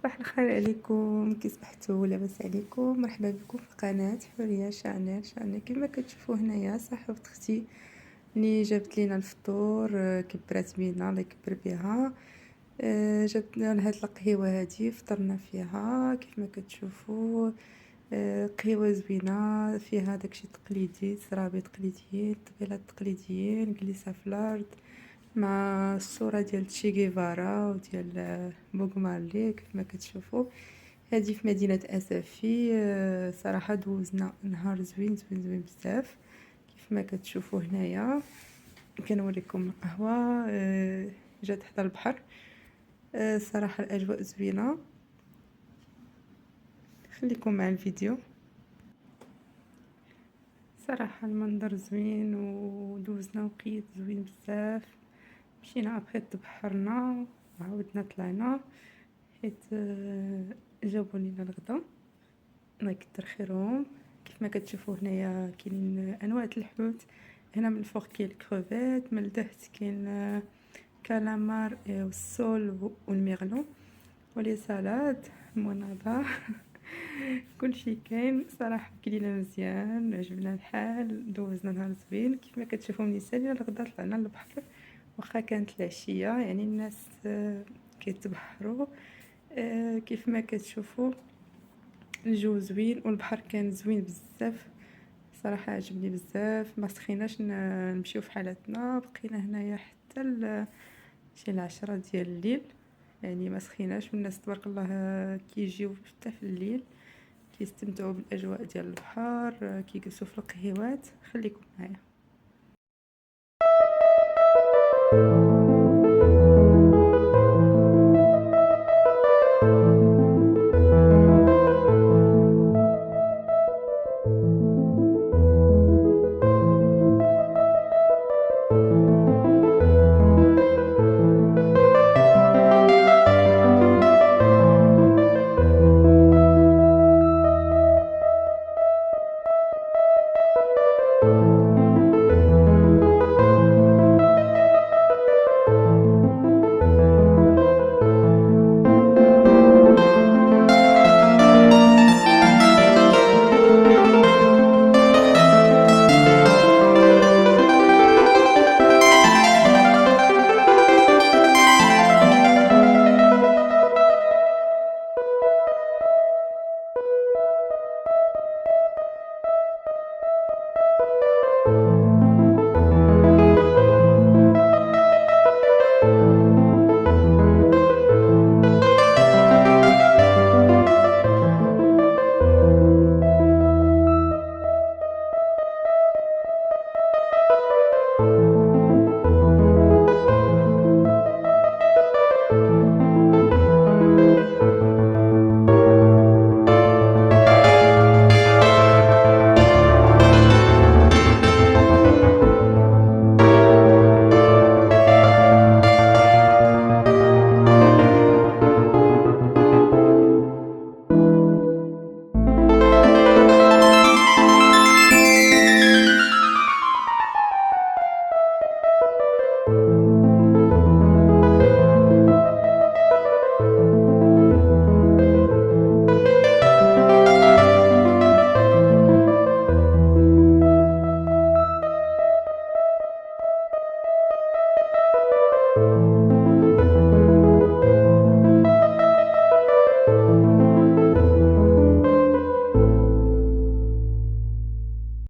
صباح الخير عليكم، كي صبحتوا؟ لاباس عليكم؟ مرحبا بكم في قناة حورية شانيل. كما كتشوفوا هنايا صاحبة اختي اللي جابت لينا الفطور، كبرات بينا الله يكبر بها. جابت لنا هاد القهيوه هادي فطرنا فيها كيف ما كتشوفوا. قهيوه زوينه فيها داكشي تقليدي، زرابي تقليديين، طبيلات تقليديين، جليسه في الارض مع الصورة ديال تشي غيفارا وديال بوب مارلي كيف ما كتشوفوا. هذه في مدينة أسفي. صراحة دوزنا نهار زوين زوين زوين بزاف كيف ما كتشوفوا هنايا. كنوريكم القهوة جات حدا البحر. صراحة الأجواء زوينة، خليكم مع الفيديو. صراحة المنظر زوين ودوزنا وقيت زوين بزاف. مشينا ابخي تبحرنا وعاودنا طلعنا حيت جابوا لينا الغدا الله يكثر خيرهم. كيف ما كتشوفوا هنايا كاينين انواع الحوت. هنا من الفوق كاين الكروفيت، من التحت كاين كالامار والسول والميغلو ولي سالاد منابه. كلشي كاين. صراحه كلينا مزيان، عجبنا الحال، دوزنا نهار زوين. كيف ما كتشوفوا من سالينا الغدا طلعنا للبحر، واخا كانت العشيه يعني الناس كيتبحروا. كيف ما كتشوفوا الجو زوين والبحر كان زوين بزاف. صراحه عجبني بزاف. ما سخيناش نمشيو في حالتنا، بقينا هنايا حتى شي 10 ديال الليل. يعني ما سخيناش، والناس تبارك الله كيجيو حتى في الليل كيستمتعوا بالاجواء ديال البحر، كيجلسوا في القهيوات. خليكم معايا.